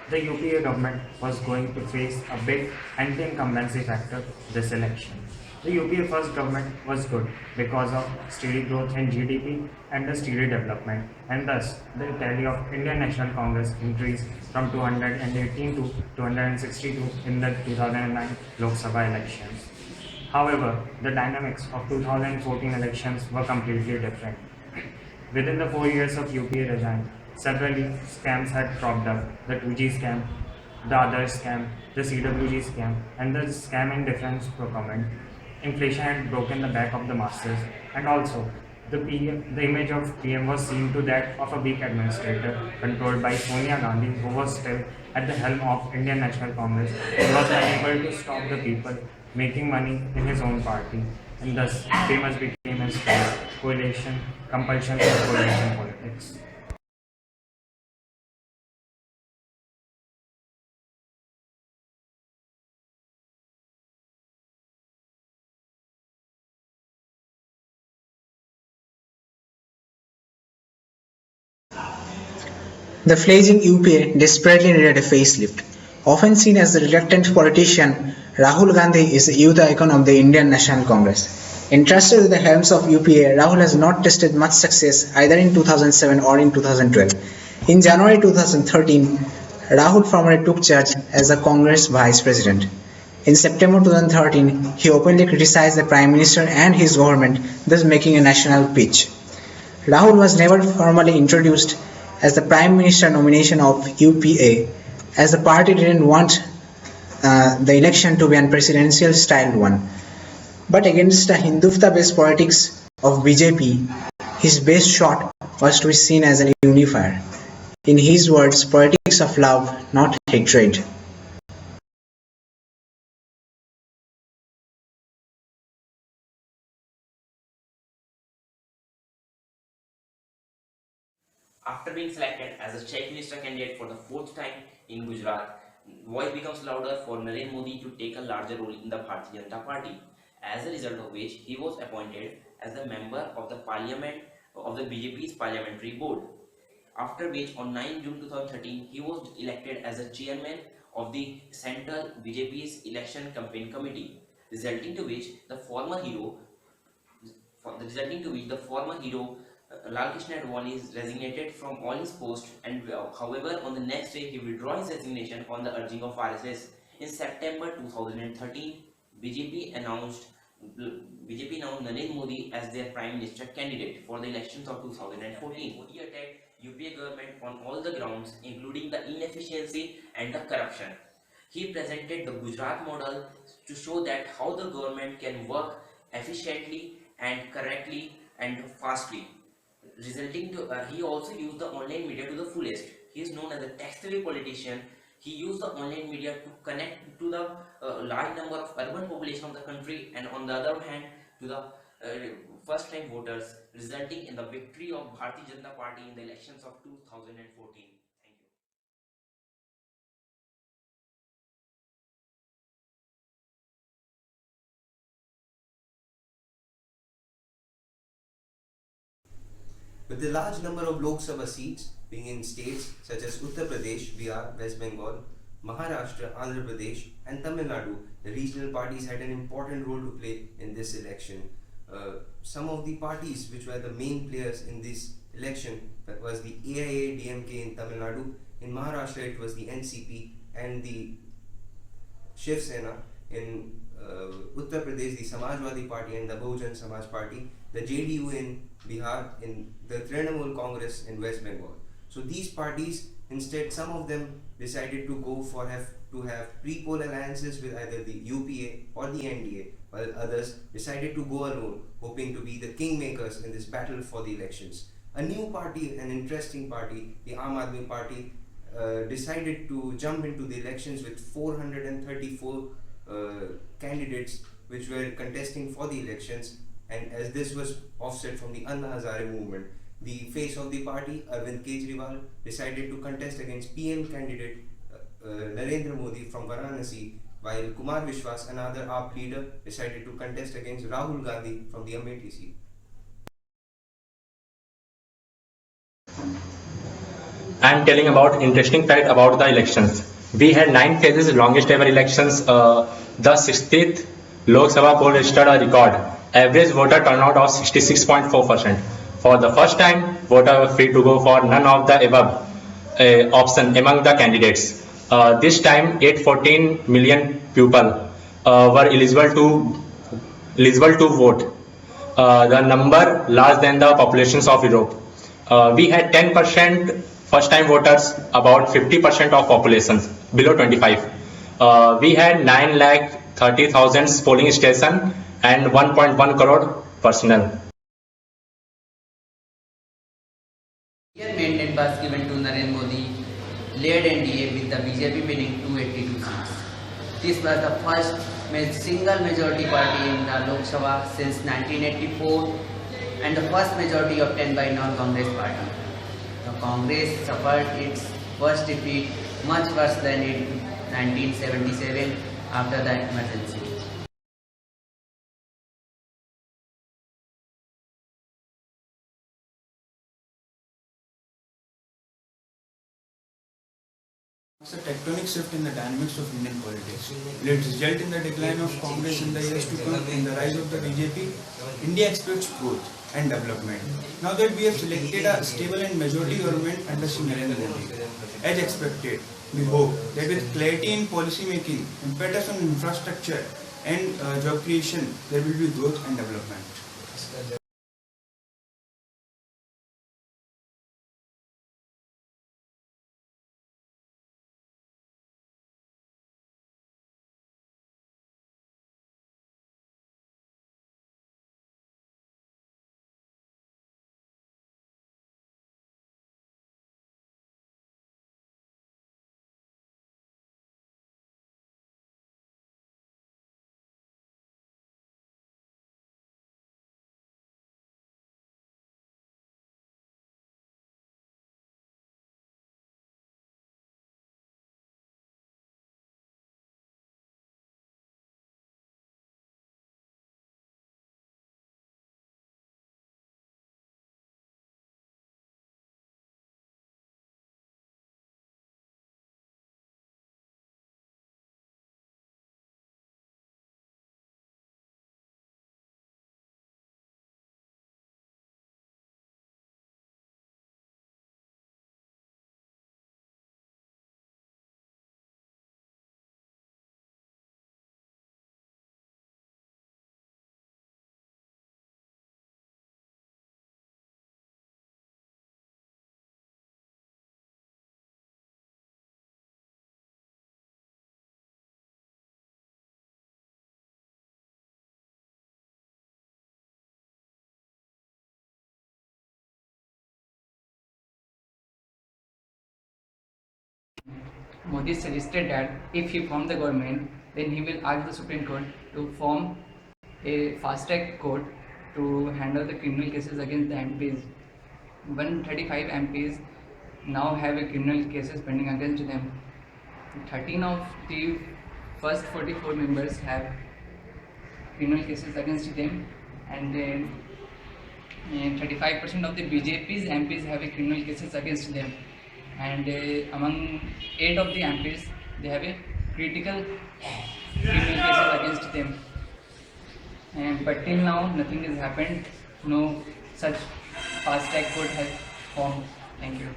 The UPA government was going to face a big anti-incumbency factor this election. The UPA first government was good because of steady growth in GDP and the steady development, and thus the tally of Indian National Congress increased from 218 to 262 in the 2009 Lok Sabha elections. However, the dynamics of 2014 elections were completely different. Within the 4 years of UPA regime, several scams had cropped up: the 2G scam, the other scam, the CWG scam, and the scam in defense procurement. Inflation had broken the back of the masses, and also the image of PM was seen to that of a weak administrator controlled by Sonia Gandhi, who was still at the helm of Indian National Congress and was unable to stop the people making money in his own party, and thus famous became his phrase, coalition, compulsion, and coalition politics. The fledgling UPA desperately needed a facelift. Often seen as the reluctant politician, Rahul Gandhi is the youth icon of the Indian National Congress. Entrusted with the helms of UPA, Rahul has not tasted much success either in 2007 or in 2012. In January 2013, Rahul formally took charge as the Congress Vice President. In September 2013, he openly criticized the Prime Minister and his government, thus making a national pitch. Rahul was never formally introduced as the Prime Minister nomination of UPA, as the party didn't want the election to be a presidential style one. But against the Hindutva based politics of BJP, his best shot was to be seen as an unifier. In his words, politics of love, not hatred. After being selected as a Chief Minister candidate for the fourth time in Gujarat, voice becomes louder for Narendra Modi to take a larger role in the Bharatiya Janata Party, as a result of which he was appointed as a member of the parliament of the BJP's parliamentary board. After which, on 9 June 2013, he was elected as a chairman of the Central BJP's election campaign committee, resulting to which the former hero Lal Krishna Advani is resignated from all his posts, and however on the next day he withdrew his resignation on the urging of RSS. In September 2013, BJP announced BJP announced Narendra Modi as their Prime Minister candidate for the elections of 2014. Modi attacked UPA government on all the grounds, including the inefficiency and the corruption. He presented the Gujarat model to show that how the government can work efficiently and correctly and fastly, resulting to he also used the online media to the fullest. He is known as a tech-savvy politician. He used the online media to connect to the large number of urban population of the country, and on the other hand to the first-time voters, resulting in the victory of Bharatiya Janata Party in the elections of 2014. Thank you. With the large number of Lok Sabha seats being in states such as Uttar Pradesh, Bihar, West Bengal, Maharashtra, Andhra Pradesh, and Tamil Nadu, the regional parties had an important role to play in this election. Some of the parties which were the main players in this election was the AIA DMK in Tamil Nadu. In Maharashtra, it was the NCP and the Shiv Sena. In Uttar Pradesh, the Samajwadi Party and the Bahujan Samaj Party, the JDU in Bihar, in the Trinamool Congress in West Bengal. So these parties, instead, some of them decided to go for have pre-poll alliances with either the UPA or the NDA, while others decided to go alone, hoping to be the kingmakers in this battle for the elections. A new party, an interesting party, the Aam Aadmi Party, decided to jump into the elections with 434 candidates which were contesting for the elections, and as this was offset from the Anna Hazare movement, the face of the party, Arvind Kejriwal, decided to contest against PM candidate Narendra Modi from Varanasi, while Kumar Vishwas, another AAP leader, decided to contest against Rahul Gandhi from the Amethi seat. I am telling about interesting fact about the elections. We had 9 phases, longest ever elections. The 60th Lok Sabha poll registered a record. Average voter turnout of 66.4%. For the first time, voters were free to go for none of the above option among the candidates. This time, 814 million people were eligible to vote. The number larger than the populations of Europe. We had 10% first-time voters, about 50% of populations below 25. We had 9,30,000 polling stations and 1.1 crore personnel. Year mandate was given to Narendra Modi led NDA with the BJP winning 282 seats. This was the first single majority party in the Lok Sabha since 1984 and the first majority obtained by non-Congress party. The Congress suffered its first defeat much worse than in 1977 after the emergency. It's a tectonic shift in the dynamics of Indian politics. Will it result in the decline of Congress in the years to come and the rise of the BJP? India expects growth and development. Now that we have selected a stable and majority government under Shri Narendra Modi, as expected, we hope that with clarity in policy making, impetus on infrastructure and job creation, there will be growth and development. Modi suggested that if he formed the government, then he will ask the Supreme Court to form a fast-track court to handle the criminal cases against the MPs. 135 MPs now have a criminal cases pending against them. 13 of the first 44 members have criminal cases against them, and then 35% of the BJP's MPs have a criminal cases against them. And among 8 of the MPs, they have a critical criminal cases against them. But till now, nothing has happened. No such fast track court has formed. Thank you.